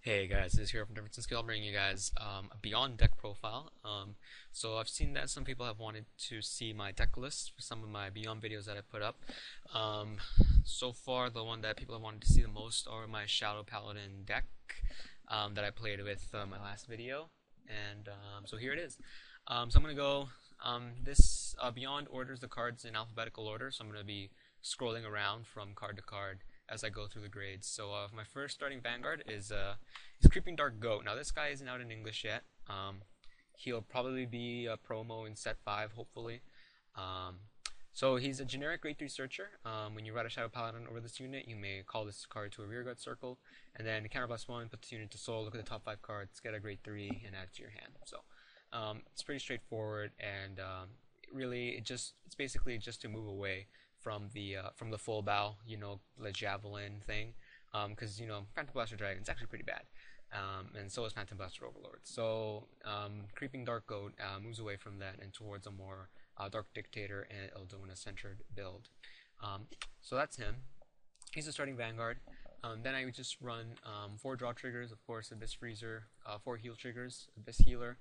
Hey guys, this is HerO from DifferenceInSkill. I'm bringing you guys a Beyond deck profile. So I've seen that some people have wanted to see my deck list for some of my Beyond videos that I put up. So far, the one that people have wanted to see the most are my Shadow Paladin deck that I played with my last video. And so here it is. So I'm going to go, this Beyond orders the cards in alphabetical order, so I'm going to be scrolling around from card to card as I go through the grades. So my first starting Vanguard is Creeping Dark Goat. Now this guy isn't out in English yet. He'll probably be a promo in set 5, hopefully. So he's a generic grade 3 searcher. When you write a Shadow Paladin over this unit, you may call this card to a rearguard circle, and then counterblast 1, put this unit to soul, look at the top 5 cards, get a grade 3, and add it to your hand. So it's pretty straightforward, and really it's basically just to move away from the full bow, the javelin thing, because Phantom Blaster Dragon is actually pretty bad, and so is Phantom Blaster Overlord. So Creeping Dark Goat moves away from that and towards a more Dark Dictator and Ildona centered build. So that's him. He's a starting Vanguard. Then I would just run 4 draw triggers, of course, Abyss Freezer, 4 heal triggers, Abyss Healer,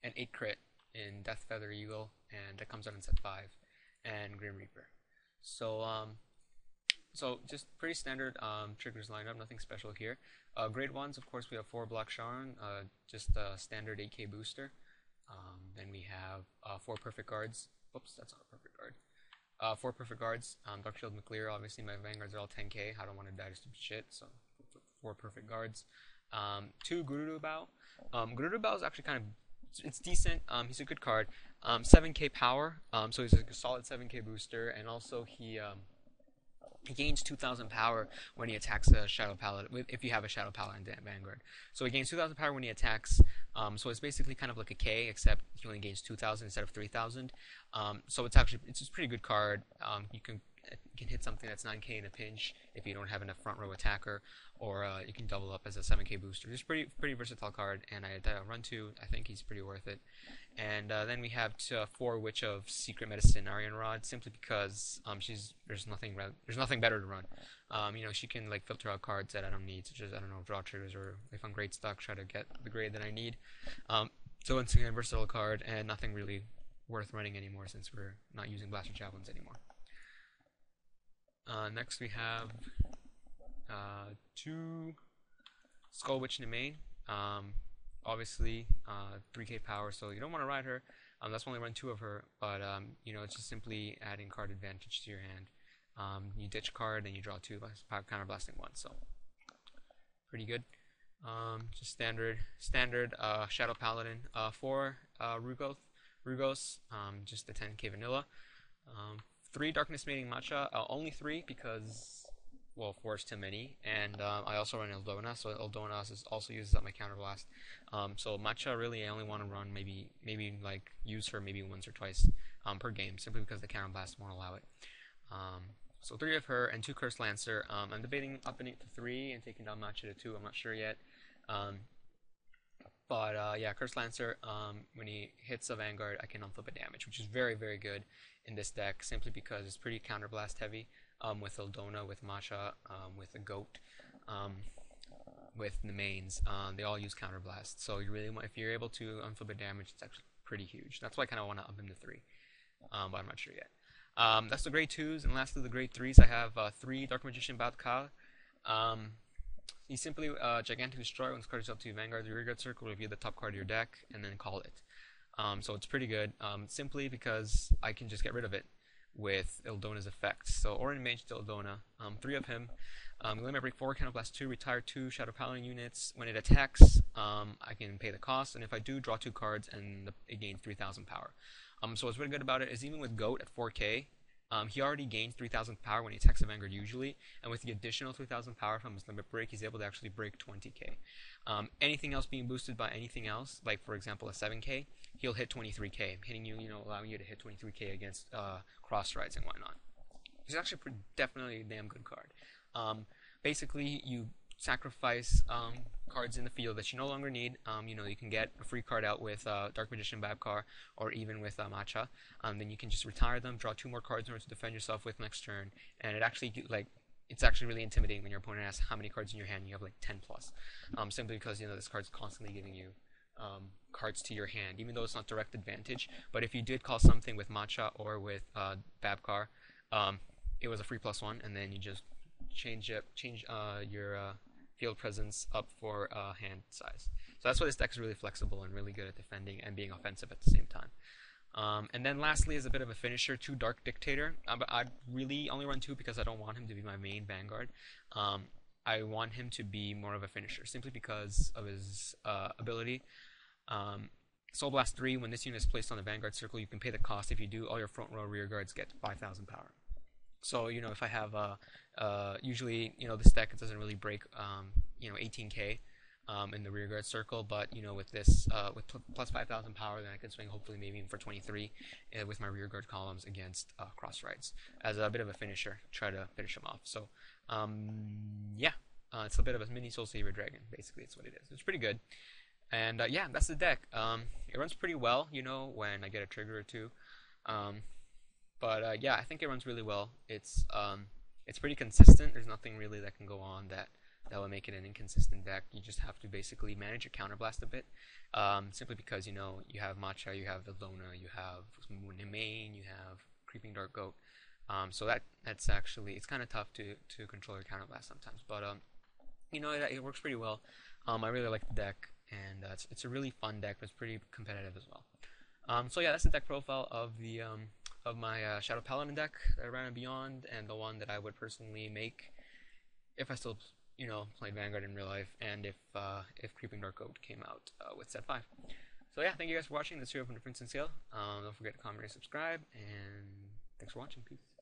and 8 crit in Death Feather Eagle, and that comes out in set 5. And Grim Reaper. So so just pretty standard triggers lined up, nothing special here. Grade 1s, of course, we have 4 Black Sharon, just a standard 8k booster. Then we have 4 Perfect Guards. Oops, that's not a Perfect Guard. 4 Perfect Guards. Dark Shield McClear, obviously my Vanguards are all 10k. I don't want to die to stupid shit, so 4 Perfect Guards. 2 Guru Bao. Guru Bao is actually kind of, it's decent. He's a good card. 7k power, so he's a solid 7k booster, and also he gains 2,000 power when he attacks a Shadow Paladin, if you have a Shadow Paladin Vanguard. So he gains 2,000 power when he attacks, so it's basically kind of like a K, except he only gains 2,000 instead of 3,000. So it's a pretty good card. You can hit something that's 9k in a pinch if you don't have enough front row attacker, or you can double up as a 7k booster. It's pretty versatile card, and I run 2. I think he's pretty worth it. And then we have 4 Witch of Secret Medicine Aryan Rod, simply because there's nothing better to run. She can filter out cards that I don't need, such as draw triggers, or if I'm grade stuck, try to get the grade that I need. So it's a versatile card, and nothing really worth running anymore since we're not using Blaster Javelins anymore. Next we have 2 Skull Witch in the main. Obviously 3k power, so you don't want to ride her. That's why I only run 2 of her, but it's just simply adding card advantage to your hand. You ditch card and you draw 2 by counterblasting 1, so pretty good. Just standard Shadow Paladin. 4 Rugos, just the 10k vanilla. 3 Darkness Mating Matcha, only 3 because, well, 4 is too many, and I also run Ildona, so Ildona also uses up my counterblast. So Matcha, really, I only want to run maybe use her maybe once or twice per game, simply because the counterblast won't allow it. So 3 of her and 2 Curse Lancer. I'm debating upping it to 3 and taking down Matcha to 2. I'm not sure yet. But yeah, Curse Lancer, when he hits a Vanguard, I can unflip a damage, which is very, very good in this deck, simply because it's pretty counterblast heavy, with Ildona, with Matcha, with the Goat, with the mains. They all use counterblast, so you really want, if you're able to unflip a damage, it's actually pretty huge. That's why I kind of want to up him to 3, but I'm not sure yet. That's the grade 2s, and lastly the grade 3s. I have 3 Dark Magician Batkal. He's simply Gigantic Destroy. When this card is up to Vanguard, the rearguard circle, review the top card of your deck, and then call it. So it's pretty good, simply because I can just get rid of it with Ildona's effects. So Orin Mage to Ildona, 3 of him. Limit break 4, counterblast 2, retire 2 Shadow Paladin units. When it attacks, I can pay the cost, and if I do, draw 2 cards, and it gains 3,000 power. So what's really good about it is, even with Goat at 4k, he already gains 3,000 power when he attacks a Vanguard usually, and with the additional 3,000 power from his limit break, he's able to actually break 20k. Anything else being boosted by anything else, like for example a 7k, he'll hit 23k, hitting you, allowing you to hit 23k against cross rides and whatnot. He's actually definitely a damn good card. Basically, you sacrifice cards in the field that you no longer need. You can get a free card out with Dark Magician Babkar, or even with Matcha. Then you can just retire them, draw 2 more cards in order to defend yourself with next turn, and it actually it's actually really intimidating when your opponent asks how many cards in your hand. You have like 10 plus, simply because this card's constantly giving you cards to your hand, even though it's not direct advantage. But if you did call something with Matcha or with Babcar, it was a free +1, and then you just change your field presence up for hand size. So that's why this deck is really flexible and really good at defending and being offensive at the same time. And then lastly is a bit of a finisher, 2 Dark Dictator. But I'd really only run 2 because I don't want him to be my main Vanguard. I want him to be more of a finisher, simply because of his ability. Soul Blast 3, when this unit is placed on the Vanguard circle, you can pay the cost. If you do, all your front row rear guards get 5,000 power. So, if I have, usually, this deck, it doesn't really break, 18k in the rear guard circle, but, with this, with plus 5,000 power, then I can swing hopefully maybe even for 23 with my rear guard columns against cross rights as a bit of a finisher, try to finish them off. So, yeah, it's a bit of a mini Soul Saver Dragon, basically, it's what it is. It's pretty good. And, yeah, that's the deck. It runs pretty well, when I get a trigger or two. But yeah, I think it runs really well. It's pretty consistent. There's nothing really that can go on that will make it an inconsistent deck. You just have to basically manage your counterblast a bit, simply because you have Matcha, you have Ildona, you have Moon and Main, you have Creeping Dark Goat. So that's actually, it's kind of tough to control your counterblast sometimes. But it works pretty well. I really like the deck, and it's a really fun deck, but it's pretty competitive as well. So yeah, that's the deck profile of the of my Shadow Paladin deck that I ran on Beyond, and the one that I would personally make if I still played Vanguard in real life, and if Creeping Dark Goat came out with set 5. So yeah, thank you guys for watching. This is HerO from DifferenceInSkill. Don't forget to comment and subscribe, and thanks for watching. Peace.